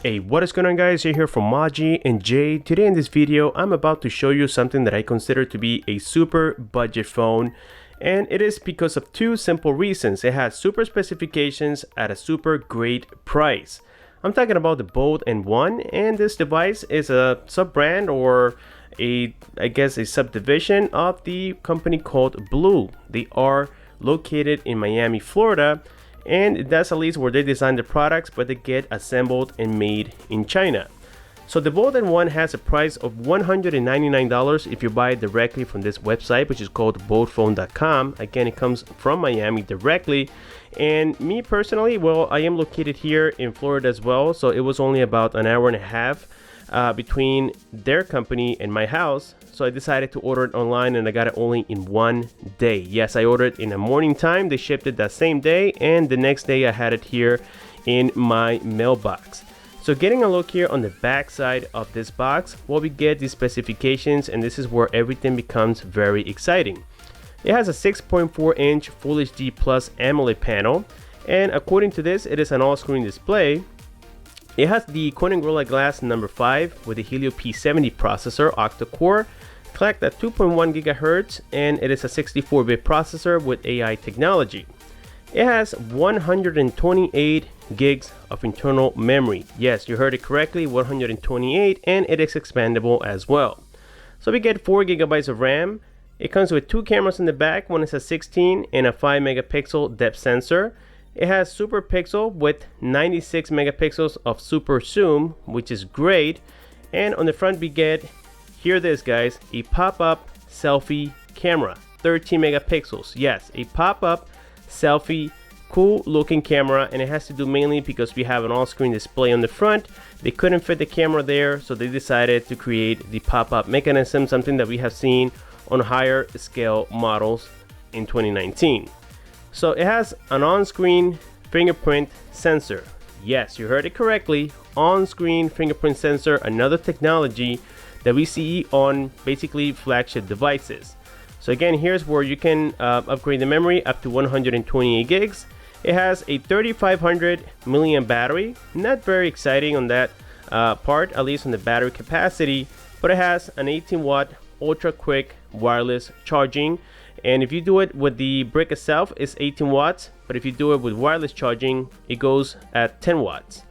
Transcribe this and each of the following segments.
Hey, what is going on guys? You're here from Maji and Jay. Today in this video, I'm about to show you something that I consider to be a super budget phone. And it is because of two simple reasons. It has super specifications at a super great price. I'm talking about the Bold N1, and this device is a sub-brand or I guess a subdivision of the company called Blue. They are located in Miami, Florida. And that's at least where they design the products, but they get assembled and made in China. So the Bold N1 has a price of $199 if you buy it directly from this website, which is called boldphone.com. Again, it comes from Miami directly. And me personally, well, I am located here in Florida as well, so it was only about an hour and a half between their company and my house. So I decided to order it online, and I got it only in one day. Yes, I ordered it in the morning time. They shipped it that same day, and the next day I had it here in my mailbox. So getting a look here on the back side of this box, well, we get the specifications, and this is where everything becomes very exciting. It has a 6.4 inch Full HD Plus AMOLED panel, and according to this, it is an all-screen display. It has the Gorilla Glass number 5 with the Helio P70 processor, Octa-Core, clocked at 2.1 GHz, and it is a 64-bit processor with AI technology. It has 128 gigs of internal memory. Yes, you heard it correctly, 128, and it is expandable as well. So we get 4 GB of RAM. It comes with two cameras in the back. One is a 16 and a 5 megapixel depth sensor. It has super pixel with 96 megapixels of super zoom, which is great. And on the front we get, hear this guys, a pop-up selfie camera, 13 megapixels. Yes, a pop-up selfie, cool looking camera, and it has to do mainly because we have an all-screen display on the front. They couldn't fit the camera there, so they decided to create the pop-up mechanism, something that we have seen on higher scale models in 2019. So it has an on-screen fingerprint sensor. Yes, you heard it correctly, on-screen fingerprint sensor, another technology that we see on basically flagship devices. So again, here's where you can upgrade the memory up to 128 gigs. It has a 3500 milliamp battery, not very exciting on that part, at least on the battery capacity, but it has an 18 watt ultra quick wireless charging. And if you do it with the brick itself, it's 18 watts, but if you do it with wireless charging, it goes at 10 watts.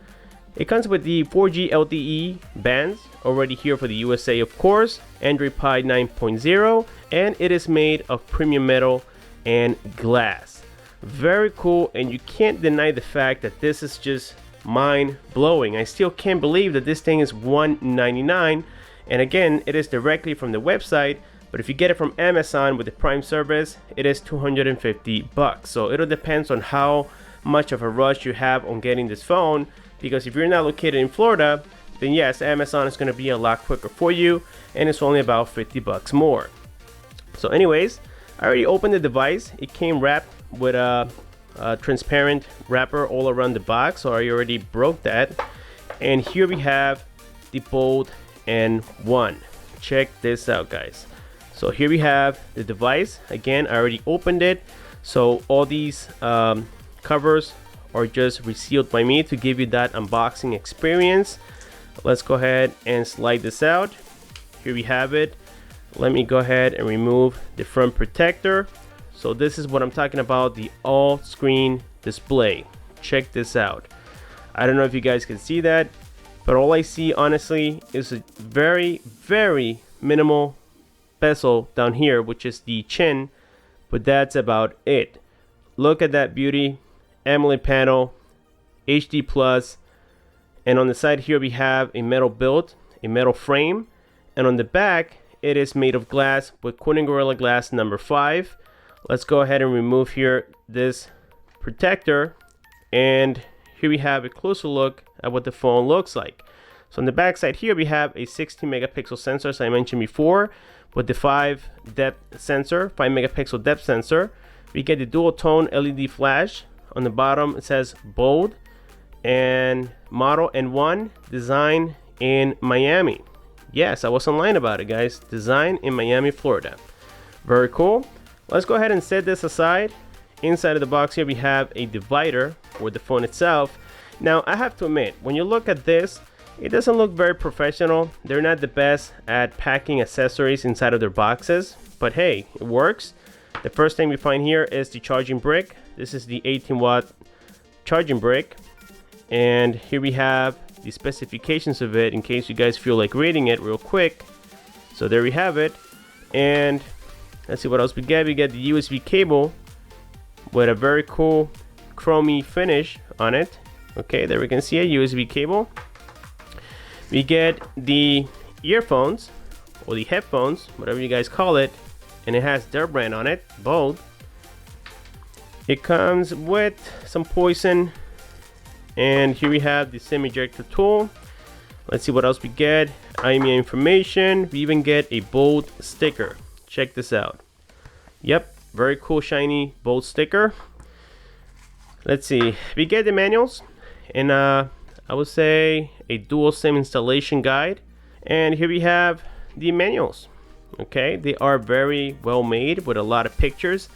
It comes with the 4G LTE bands, already here for the USA of course, Android Pie 9.0, and it is made of premium metal and glass. Very cool, and you can't deny the fact that this is just mind-blowing. I still can't believe that this thing is $199, and again, it is directly from the website. But if you get it from Amazon with the Prime service, it is $250. So it all depends on how much of a rush you have on getting this phone. Because if you're not located in Florida, then yes, Amazon is going to be a lot quicker for you, and it's only about $50 more. So anyways, I already opened the device. It came wrapped with a transparent wrapper all around the box, so I already broke that. And here we have the Bold N1. Check this out, guys. So here we have the device. Again, I already opened it. So all these covers are just resealed by me to give you that unboxing experience. Let's go ahead and slide this out. Here we have it. Let me go ahead and remove the front protector. So this is what I'm talking about, the all screen display. Check this out. I don't know if you guys can see that, but all I see honestly is a very, very minimal bezel down here, which is the chin, but that's about it. Look at that beauty. AMOLED panel, HD plus, and on the side here we have a metal build, a metal frame, and on the back it is made of glass with Gorilla Glass number 5. Let's go ahead and remove here this protector, and here we have a closer look at what the phone looks like. So on the back side here we have a 16 megapixel sensor, as I mentioned before, with the 5 megapixel depth sensor. We get the dual tone LED flash. On the bottom it says Bold and model N1, design in Miami. Yes, I wasn't lying about it, guys. Design in Miami, Florida. Very cool. Let's go ahead and set this aside. Inside of the box here we have a divider for the phone itself, Now I have to admit, when you look at this, it doesn't look very professional. They're not the best at packing accessories inside of their boxes, but hey, it works. The first thing we find here is the charging brick. This is the 18-watt charging brick, and here we have the specifications of it in case you guys feel like reading it real quick. So there we have it. And let's see what else we get. We get the USB cable with a very cool chromey finish on it. Okay, there we can see a USB cable. We get the earphones or the headphones, whatever you guys call it, and it has their brand on it, bold. It comes with some poison, and here we have the SIM ejector tool. Let's see what else we get. IMEI information. We even get a bold sticker. Check this out. Yep, very cool shiny bold sticker. Let's see, we get the manuals and I would say a dual SIM installation guide, and here we have the manuals. Okay, they are very well made with a lot of pictures,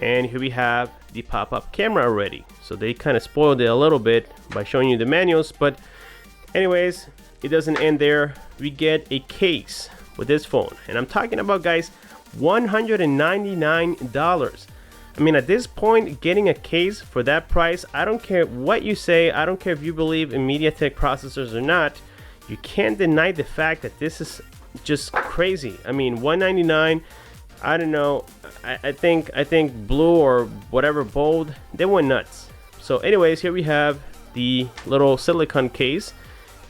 and here we have the pop-up camera already, so they kind of spoiled it a little bit by showing you the manuals. But anyways, it doesn't end there. We get a case with this phone, and I'm talking about, guys, $199. I mean, at this point, getting a case for that price, I don't care what you say, I don't care if you believe in Mediatek processors or not, you can't deny the fact that this is just crazy. I mean, $199, I don't know, I think blue or whatever bold, they went nuts. So anyways, here we have the little silicone case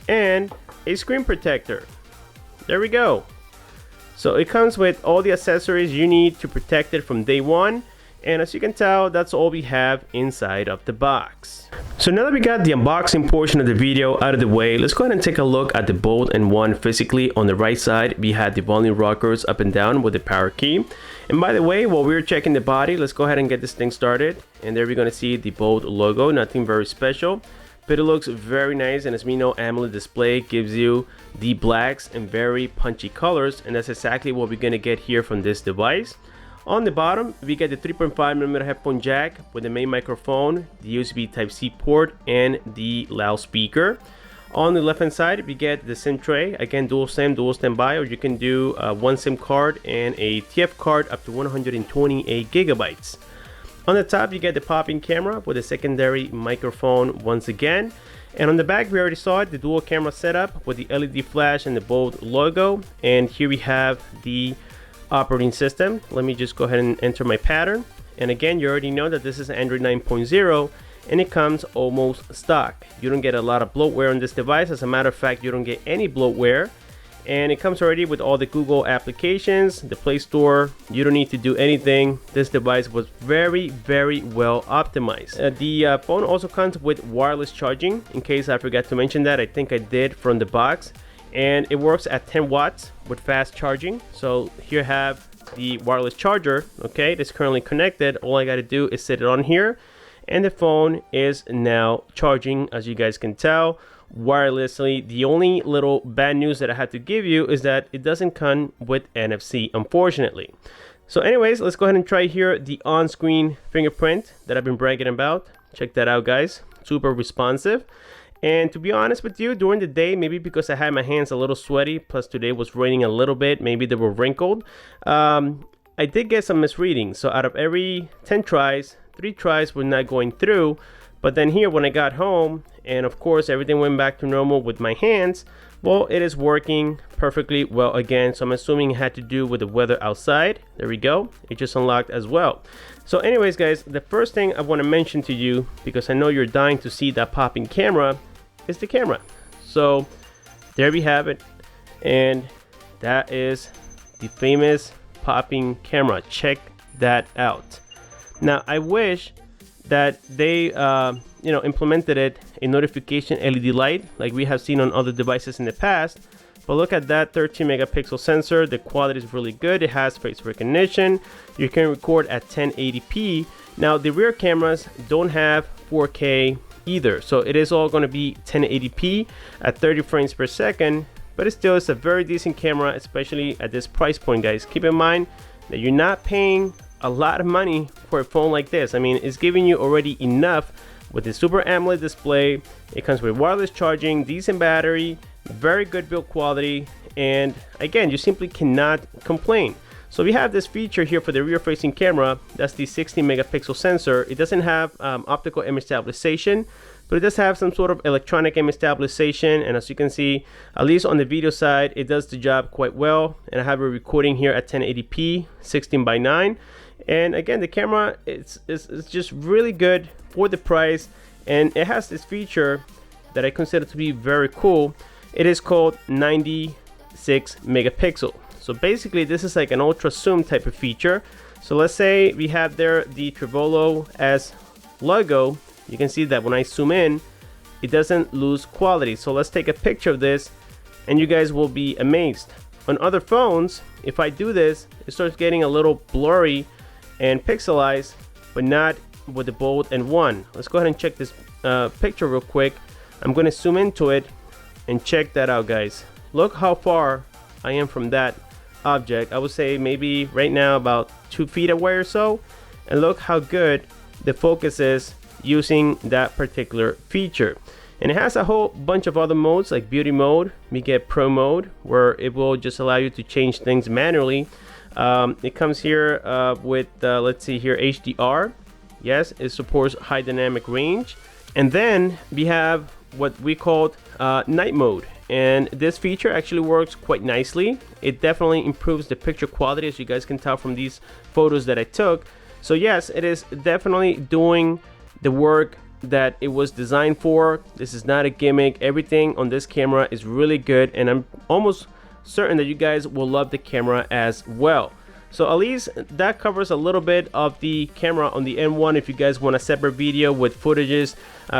and a screen protector. There we go. So it comes with all the accessories you need to protect it from day one. And as you can tell, that's all we have inside of the box. So now that we got the unboxing portion of the video out of the way, let's go ahead and take a look at the Bold N1 physically. On the right side, we had the volume rockers up and down with the power key. And by the way, while we were checking the body, let's go ahead and get this thing started. And there we're going to see the Bold logo, nothing very special, but it looks very nice. And as we know, AMOLED display gives you the blacks and very punchy colors, and that's exactly what we're going to get here from this device. On the bottom, we get the 3.5mm headphone jack with the main microphone, the USB Type-C port, and the loudspeaker. On the left hand side, we get the SIM tray, again dual SIM, dual standby, or you can do one SIM card and a TF card up to 128 gigabytes. On the top, you get the pop-in camera with a secondary microphone once again. And on the back, we already saw it, the dual camera setup with the LED flash and the Bold logo. And here we have the operating system. Let me just go ahead and enter my pattern. And again, you already know that this is Android 9.0 and it comes almost stock. You don't get a lot of bloatware on this device. As a matter of fact, you don't get any bloatware. And it comes already with all the Google applications, the Play Store. You don't need to do anything. This device was very, very well optimized. The phone also comes with wireless charging. In case I forgot to mention that, I think I did from the box. And it works at 10 watts with fast charging. So here I have the wireless charger. Okay, it's currently connected. All I got to do is set it on here, and the phone is now charging, as you guys can tell, wirelessly. The only little bad news that I had to give you is that it doesn't come with NFC, unfortunately. So anyways, let's go ahead and try here the on-screen fingerprint that I've been bragging about. Check that out, guys. Super responsive. And to be honest with you, during the day, maybe because I had my hands a little sweaty, plus today was raining a little bit, maybe they were wrinkled, I did get some misreadings. So out of every 10 tries, 3 tries were not going through. But then here, when I got home, and of course everything went back to normal with my hands, well, it is working perfectly well again. So I'm assuming it had to do with the weather outside. There we go. It just unlocked as well. So anyways, guys, the first thing I want to mention to you, because I know you're dying to see that popping camera, is the camera. So there we have it, and that is the famous popping camera. Check that out. Now I wish that they implemented it a notification LED light like we have seen on other devices in the past. But look at that 13 megapixel sensor. The quality is really good. It has face recognition. You can record at 1080p. Now the rear cameras don't have 4K either, so it is all going to be 1080p at 30 frames per second, but it still is a very decent camera, especially at this price point, guys. Keep in mind that you're not paying a lot of money for a phone like this. I mean, it's giving you already enough with the Super AMOLED display. It comes with wireless charging, decent battery, very good build quality, and again, you simply cannot complain. So we have this feature here for the rear facing camera. That's the 16 megapixel sensor. It doesn't have optical image stabilization, but it does have some sort of electronic image stabilization, and as you can see, at least on the video side, it does the job quite well. And I have a recording here at 1080p 16:9, and again, the camera it's just really good for the price, and it has this feature that I consider to be very cool. It is called 96 megapixel. So basically, this is like an ultra zoom type of feature. So let's say we have there the Trevolo as logo. You can see that when I zoom in, it doesn't lose quality. So let's take a picture of this, and you guys will be amazed. On other phones, if I do this, it starts getting a little blurry and pixelized, but not with the bold and one. Let's go ahead and check this picture real quick. I'm going to zoom into it and check that out, guys. Look how far I am from that object. I would say maybe right now about 2 feet away or so, and look how good the focus is using that particular feature. And it has a whole bunch of other modes like beauty mode. We get pro mode, where it will just allow you to change things manually. It comes here with let's see here, HDR. Yes, it supports high dynamic range. And then we have what we called night mode, and this feature actually works quite nicely. It definitely improves the picture quality, as you guys can tell from these photos that I took. So yes, it is definitely doing the work that it was designed for. This is not a gimmick. Everything on this camera is really good, and I'm almost certain that you guys will love the camera as well. So at least that covers a little bit of the camera on the N1. If you guys want a separate video with footages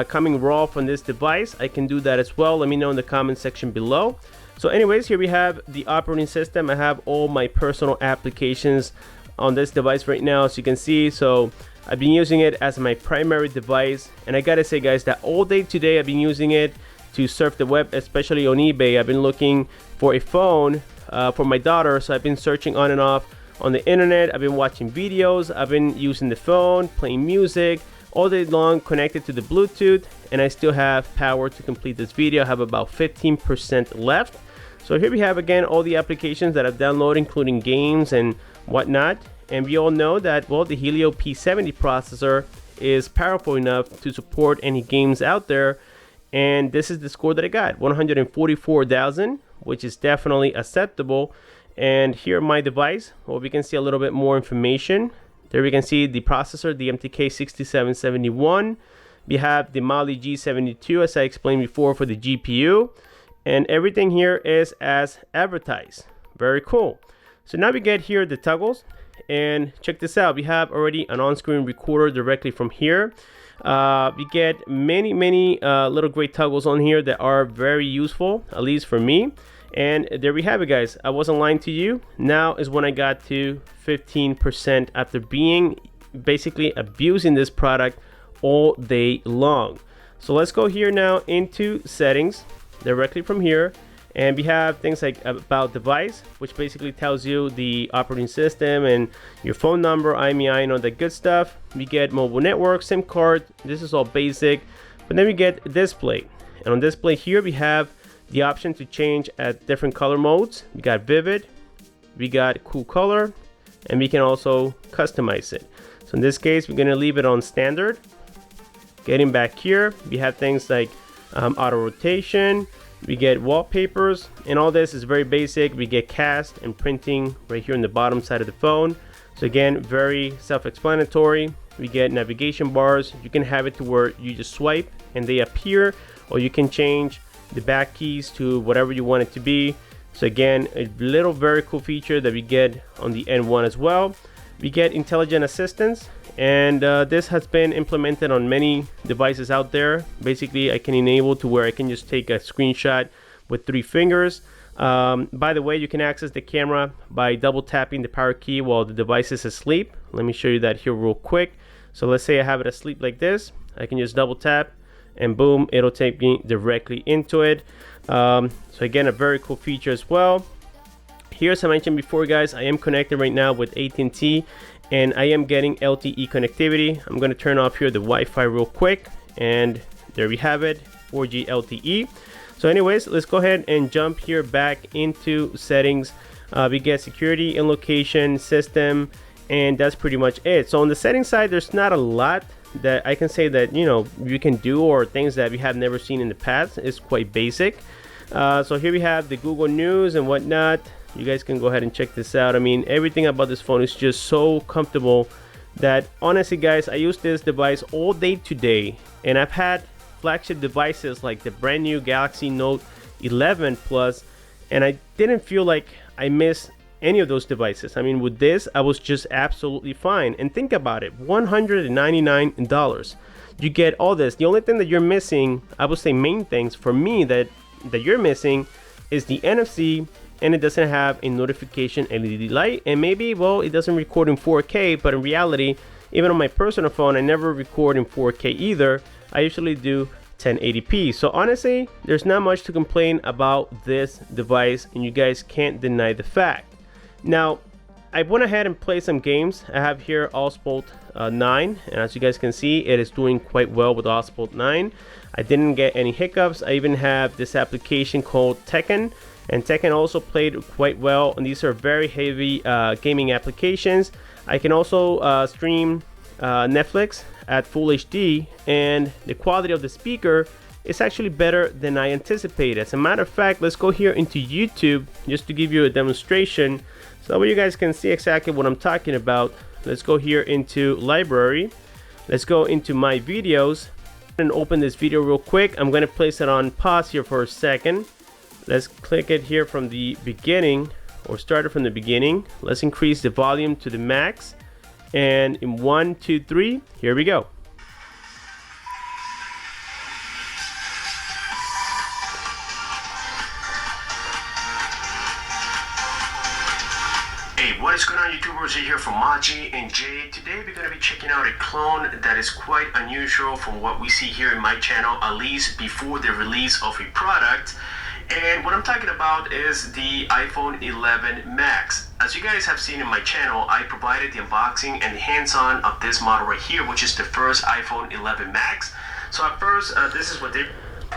coming raw from this device, I can do that as well. Let me know in the comment section below. So anyways, here we have the operating system. I have all my personal applications on this device right now, as you can see. So I've been using it as my primary device, and I gotta say, guys, that all day today I've been using it to surf the web, especially on eBay. I've been looking for a phone for my daughter, so I've been searching on and off on the internet. I've been watching videos, I've been using the phone, playing music all day long, connected to the Bluetooth, and I still have power to complete this video. I have about 15% left. So here we have again all the applications that I've downloaded, including games and whatnot. And we all know that, well, the Helio P70 processor is powerful enough to support any games out there, and this is the score that I got, 144,000, which is definitely acceptable. And here my device, well, we can see a little bit more information. There we can see the processor, the MTK 6771. We have the Mali G72, as I explained before, for the GPU, and everything here is as advertised. Very cool. So now we get here the toggles, and check this out. We have already an on-screen recorder directly from here. We get many little great toggles on here that are very useful, at least for me. And there we have it, guys. I wasn't lying to you. Now is when I got to 15% after being basically abusing this product all day long. So let's go here now into settings directly from here, and we have things like about device, which basically tells you the operating system and your phone number, IMEI, and all that good stuff. We get mobile network, SIM card. This is all basic. But then we get display, and on display here we have the option to change at different color modes. We got vivid, we got cool color, and we can also customize it. So in this case, we're gonna leave it on standard. Getting back here, we have things like auto rotation, we get wallpapers, and all this is very basic. We get cast and printing right here on the bottom side of the phone. So again, very self-explanatory. We get navigation bars. You can have it to where you just swipe and they appear, or you can change the back keys to whatever you want it to be. So again, a little very cool feature that we get on the N1 as well. We get intelligent assistance, and this has been implemented on many devices out there. Basically, I can enable to where I can just take a screenshot with 3 fingers. By the way, you can access the camera by double tapping the power key while the device is asleep. Let me show you that here real quick. So let's say I have it asleep like this. I can just double tap, and boom, it'll take me directly into it. So again, a very cool feature as well. Here, as I mentioned before, guys, I am connected right now with AT&T, and I am getting LTE connectivity. I'm going to turn off here the Wi-Fi real quick, and there we have it, 4G LTE. So anyways, let's go ahead and jump here back into settings. We get security and location, system, and that's pretty much it. So on the settings side, there's not a lot that I can say that, you know, you can do, or things that we have never seen in the past. It's quite basic. So here we have the Google News and whatnot. You guys can go ahead and check this out. I mean, everything about this phone is just so comfortable that honestly guys, I use this device all day today, and I've had flagship devices like the brand new Galaxy Note 11 Plus, and I didn't feel like I missed any of those devices. I mean, with this, I was just absolutely fine. And think about it, $199. You get all this. The only thing that you're missing, I would say main things for me that you're missing, is the NFC, and it doesn't have a notification LED light, and maybe, well, it doesn't record in 4K, but in reality, even on my personal phone, I never record in 4K either. I usually do 1080p. So honestly, there's not much to complain about this device, and you guys can't deny the fact. Now, I went ahead and played some games. I have here Oswald 9, and as you guys can see, it is doing quite well with Oswald 9. I didn't get any hiccups. I even have this application called Tekken, and Tekken also played quite well, and these are very heavy gaming applications. I can also stream Netflix at full HD, and the quality of the speaker is actually better than I anticipated. As a matter of fact, let's go here into YouTube just to give you a demonstration so that you guys can see exactly what I'm talking about. Let's go here into library. Let's go into my videos and open this video real quick. I'm going to place it on pause here for a second. Let's click it here from the beginning, or start it from the beginning. Let's increase the volume to the max, and in 1, 2, 3, here we go. What is going on, YouTubers? Jay here from Maji and Jay. Today we're going to be checking out a clone that is quite unusual from what we see here in my channel, at least before the release of a product. And what I'm talking about is the iPhone 11 Max. As you guys have seen in my channel, I provided the unboxing and the hands-on of this model right here, which is the first iPhone 11 Max. So at first, this is what they...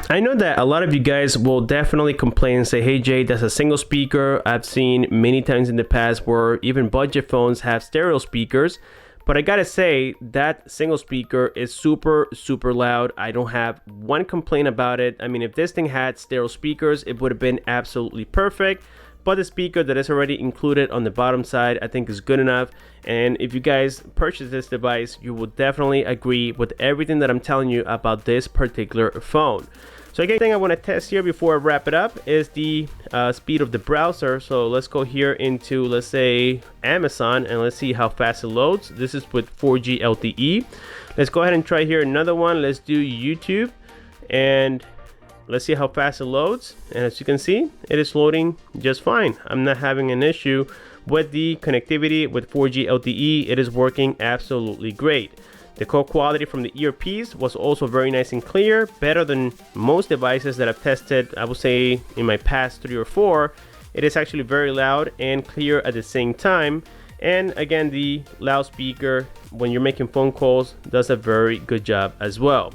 I know that a lot of you guys will definitely complain and say, hey Jay, that's a single speaker. I've seen many times in the past where even budget phones have stereo speakers, but I gotta say that single speaker is super loud. I don't have one complaint about it. I mean, if this thing had stereo speakers, it would have been absolutely perfect, but the speaker that is already included on the bottom side, I think, is good enough. And if you guys purchase this device, you will definitely agree with everything that I'm telling you about this particular phone. So again, the thing I want to test here before I wrap it up is the speed of the browser. So let's go here into, let's say, Amazon, and let's see how fast it loads. This is with 4G LTE. Let's go ahead and try here another one. Let's do YouTube, and let's see how fast it loads. And as you can see, it is loading just fine. I'm not having an issue with the connectivity with 4G LTE. It is working absolutely great. The call quality from the earpiece was also very nice and clear, better than most devices that I've tested, I would say, in my past 3 or 4. It is actually very loud and clear at the same time. And again, the loudspeaker, when you're making phone calls, does a very good job as well.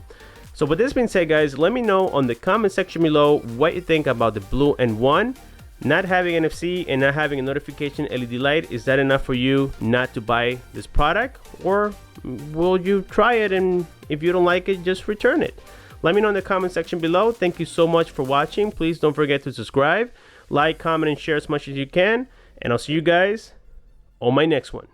So with this being said, guys, let me know on the comment section below what you think about the Blue N1. Not having NFC and not having a notification LED light, is that enough for you not to buy this product? Or will you try it, and if you don't like it, just return it? Let me know in the comment section below. Thank you so much for watching. Please don't forget to subscribe, like, comment, and share as much as you can. And I'll see you guys on my next one.